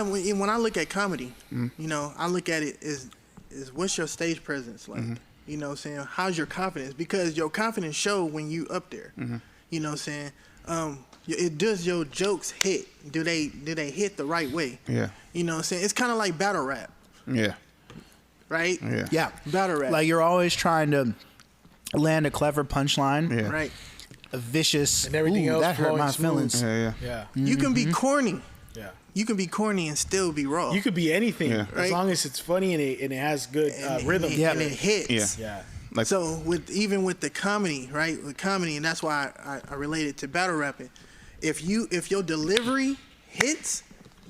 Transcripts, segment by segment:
When I look at comedy, you know, I look at it as what's your stage presence like? You know what I'm saying? How's your confidence? Because your confidence show when you up there. You know what I'm saying? Does your jokes hit? Do they hit the right way? Yeah. You know what I'm saying? It's kind of like battle rap. Yeah. Right? Yeah. Battle rap. Like you're always trying to land a clever punchline. Yeah. Right. A vicious, and everything else that hurt my feelings. Yeah. You can be corny. Yeah. You can be corny and still be raw. You could be anything right? as long as it's funny and it has good rhythm. And it hits. Yeah. Like, so even with the comedy, right? With comedy, and that's why I relate it to battle rapping. If your delivery hits,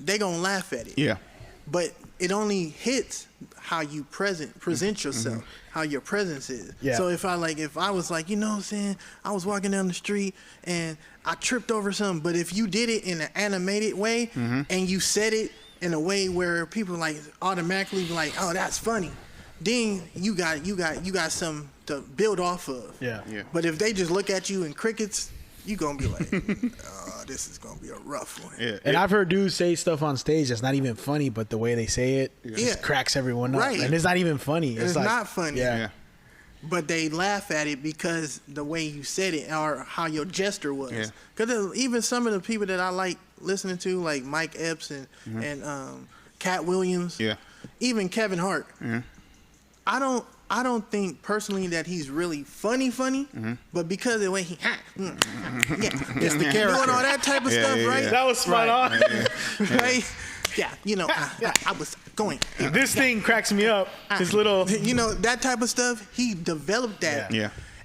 they gonna laugh at it. Yeah. But it only hits how you present yourself, how your presence is. Yeah. So if I was like, you know what I'm saying, I was walking down the street and I tripped over something, but if you did it in an animated way and you said it in a way where people like automatically be like, oh, that's funny, then you got something to build off of. Yeah. But if they just look at you in crickets, you gonna be like, oh, this is gonna be a rough one. Yeah. And I've heard dudes say stuff on stage that's not even funny, but the way they say it just cracks everyone up. Right. And it's not even funny. It's like, not funny. Yeah. But they laugh at it because the way you said it or how your gesture was. Because even some of the people that I like listening to, like Mike Epps and Cat Williams, even Kevin Hart, I don't think personally that he's really funny, but because of the way he, it's the character, doing all that type of stuff, right? That was spot on, right? Yeah, you know, I was going. This thing cracks me up. His little, you know, that type of stuff. He developed that,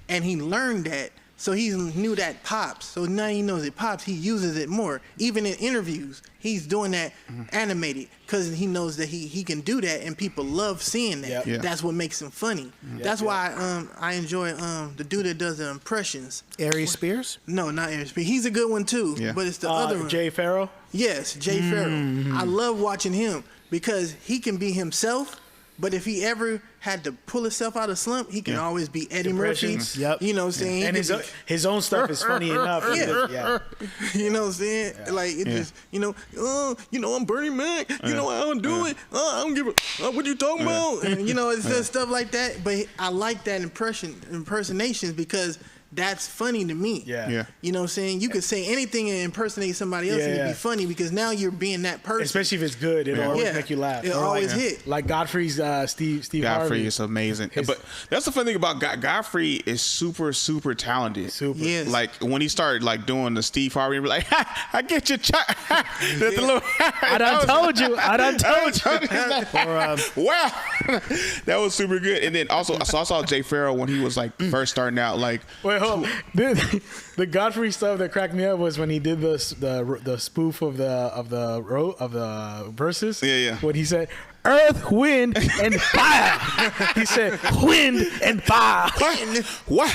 and he learned that. So he knew that pops. So now he knows it pops. He uses it more. Even in interviews, he's doing that animated because he knows that he can do that, and people love seeing that. That's what makes him funny. That's why I enjoy the dude that does the impressions. Ari Spears? No, not Ari Spears. He's a good one too, but it's the other one. Jay Farrell? Yes, Jay Farrell. I love watching him because he can be himself. But if he ever had to pull himself out of slump, he can always be Eddie Murphy. Yep. You know what I'm saying? And his own stuff is funny enough. You know what I'm saying? Like, it just, you know, I'm Bernie Mac. You know how I'm doing. I don't give a, what you talking about? And, you know, it's just stuff like that. But I like that impersonations because that's funny to me. You know what I'm saying? You could say anything and impersonate somebody else and it'd be funny because now you're being that person. Especially if it's good, it'll always make you laugh. It'll always hit. Like Godfrey's Steve Godfrey Harvey. is amazing. But that's the funny thing about Godfrey is super, super talented. Super. Yes. Like when he started like doing the Steve Harvey, be like, I get your I done told you. Wow. That was super good. And then also, so I saw Jay Farrell when he was like first starting out. Like, wait, hold on. The Godfrey stuff that cracked me up was when he did the spoof of the verses. When he said, "Earth, wind, and fire." He said, "Wind and fire." What?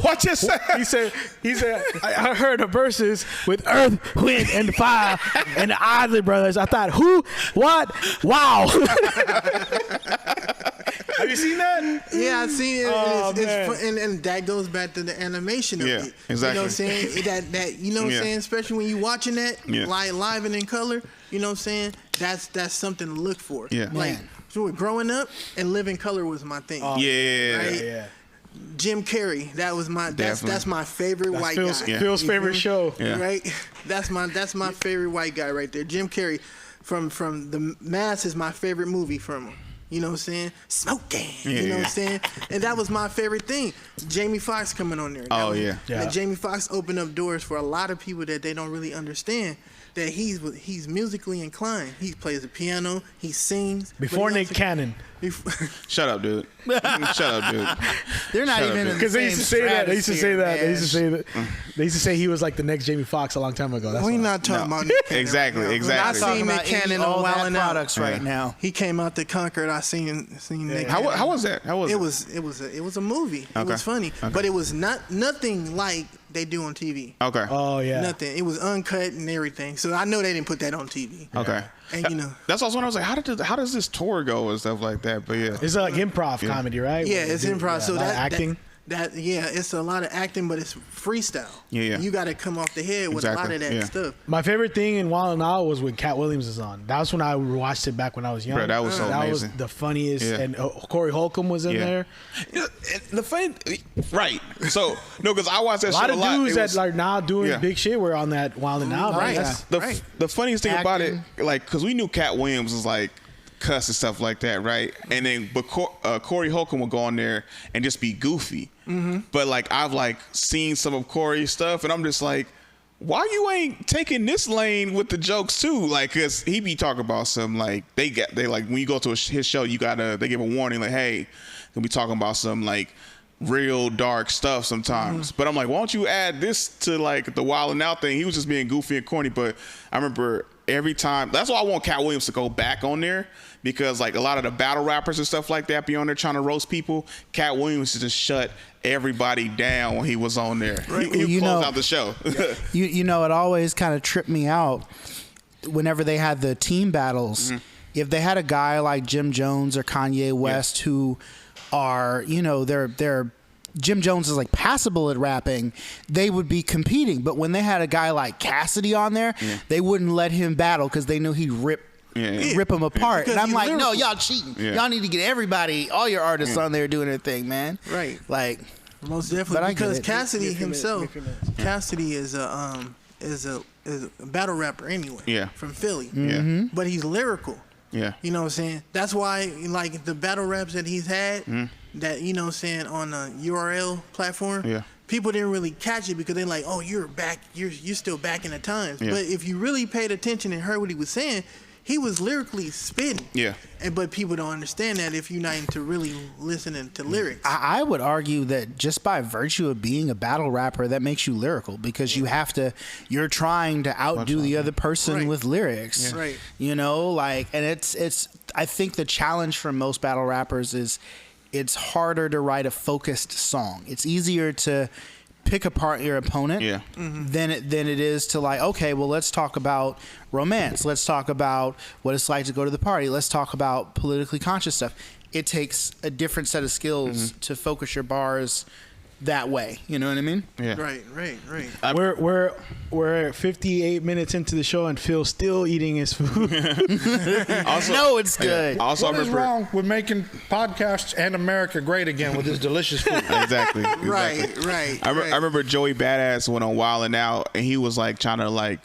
What you say? He said, I heard the verses with earth, wind, and fire, and the Isley Brothers. I thought, who? What? Wow. Have you seen that? Yeah, I've seen it. Oh, and that goes back to the animation of it. Exactly. You know what I'm saying? That you know what I'm saying? Especially when you're watching that live and in color, you know what I'm saying? That's something to look for. Yeah. Like, so growing up and living color was my thing. Right? Yeah. Jim Carrey, that was that's my favorite white guy. Phil's favorite show. Right? That's my favorite white guy right there. Jim Carrey from The Mask is my favorite movie from him. You know what I'm saying? Smoking. You know what I'm saying? And that was my favorite thing. Jamie Foxx coming on there. Jamie Foxx opened up doors for a lot of people that they don't really understand. That he's musically inclined. He plays the piano. He sings. Before Nick Cannon. Shut up, dude. Shut up, dude. They're not even in the because they used to say that. They used to say that. They used to say he was like the next Jamie Foxx a long time ago. We're not talking about Nick Cannon. Exactly. I seen Nick Cannon on Wildin' Out products right now. He came out to Concord. I seen Nick. How was that? It was a movie. It was funny, but it was nothing like they do on TV. Okay. Oh yeah. Nothing. It was uncut and everything. So I know they didn't put that on TV. Okay. And you know, that's also when I was like, how does this tour go and stuff like that? But yeah, it's like improv comedy, right? Yeah, it's improv. So that acting. it's a lot of acting, but it's freestyle. Yeah. You got to come off the head with a lot of that stuff. My favorite thing in Wild 'N Out was when Cat Williams was on. That was when I watched it back when I was young. Bro, that was so amazing. That was the funniest. Yeah. And Corey Holcomb was in there. The funny, right? So no, because I watched that show a lot. A lot of dudes that are now doing big shit were on that Wild 'N Out. Right. The funniest thing about it, like, because we knew Cat Williams was like cuss and stuff like that, right? And then, but Corey Holcomb would go on there and just be goofy. Mm-hmm. But like, I've like seen some of Corey's stuff, and I'm just like, why you ain't taking this lane with the jokes too? Like, cause he be talking about some like they like when you go to his show, they give a warning like, hey, they'll be talking about some like real dark stuff sometimes. But I'm like, why don't you add this to like the Wild 'N Out thing? He was just being goofy and corny. But I remember every time, that's why I want Cat Williams to go back on there, because like a lot of the battle rappers and stuff like that be on there trying to roast people. Cat Williams just shut everybody down when he was on there. Right. He closed out the show. you know, it always kind of tripped me out whenever they had the team battles. If they had a guy like Jim Jones or Kanye West who are, you know, they're Jim Jones is like passable at rapping, they would be competing. But when they had a guy like Cassidy on there, they wouldn't let him battle because they knew he'd rip them apart. And I'm like, no, y'all cheating. Y'all need to get everybody, all your artists on there doing their thing, man. Right. Like, most definitely, because Cassidy himself, Cassidy is a battle rapper anyway. Yeah. From Philly. Mm-hmm. But he's lyrical. Yeah. You know what I'm saying? That's why, like, the battle raps that he's had, that, you know what I'm saying, on the URL platform, people didn't really catch it because they're like, oh, you're still back in the times. But if you really paid attention and heard what he was saying, he was lyrically spitting. Yeah. But people don't understand that if you're not into really listening to lyrics. I would argue that just by virtue of being a battle rapper, that makes you lyrical, because you're trying to outdo the other person with lyrics. Right. You know, like, and it's I think the challenge for most battle rappers is it's harder to write a focused song. It's easier to pick apart your opponent than it is to, like, okay, well, let's talk about romance. Let's talk about what it's like to go to the party. Let's talk about politically conscious stuff. It takes a different set of skills to focus your bars that way. You know what I mean? Yeah. Right. We're 58 minutes into the show and Phil's still eating his food. Also, no, it's good. Also, what is wrong with making podcasts and America great again with this delicious food? Exactly. Right. I remember Joey Badass went on Wild 'N Out, and he was like trying to, like,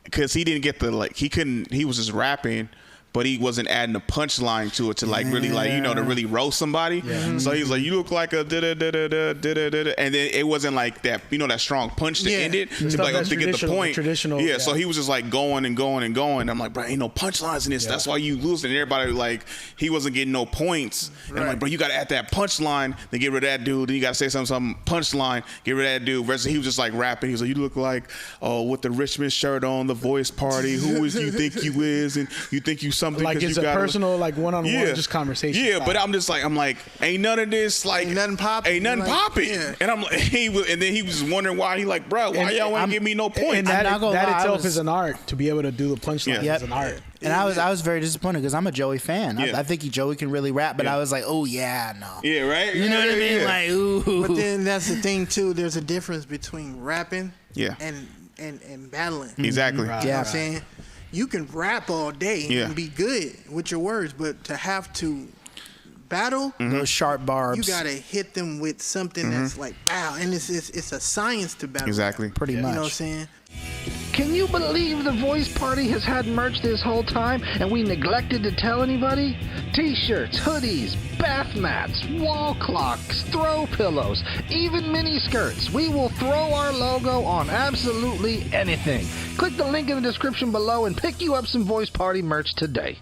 because he didn't get the, like, he was just rapping, but he wasn't adding a punchline to it to, like, really, like, you know, to really roast somebody. Yeah. So he was like, you look like a da-da-da-da-da-da-da-da. And then it wasn't like that, you know, that strong punch to end it. To, like, to get the point. Traditional. Yeah, so he was just like going and going and going. I'm like, bro, ain't no punchlines in this. That's why you lose. And everybody, like, he wasn't getting no points. And I'm like, bro, you got to add that punchline, then get rid of that dude. Then you got to say something punchline, get rid of that dude. Versus he was just like rapping. He was like, you look like, with the Richmond shirt on, the voice party. Who is you think you is? And you think you something, like it's a personal, like, one-on-one just conversation. Yeah, but I'm just like, ain't none of this, like, ain't nothing popping. Yeah. And I'm like, and then he was wondering why. He like, bro, why y'all ain't give me no point? And that itself is an art, to be able to do the punchline is an art. And I was very disappointed because I'm a Joey fan. I think Joey can really rap, but I was like, oh yeah, no. Yeah, right. You know what I mean? Like, ooh. But then that's the thing too. There's a difference between rapping and battling. Exactly. You know what I'm saying? You can rap all day and be good with your words, but to have to battle, those sharp barbs, you gotta hit them with something that's like, wow, and it's a science to battle. Exactly. Pretty much. You know what I'm saying? Can you believe the Voice Party has had merch this whole time and we neglected to tell anybody? T-shirts, hoodies, bath mats, wall clocks, throw pillows, even mini skirts. We will throw our logo on absolutely anything. Click the link in the description below and pick you up some Voice Party merch today.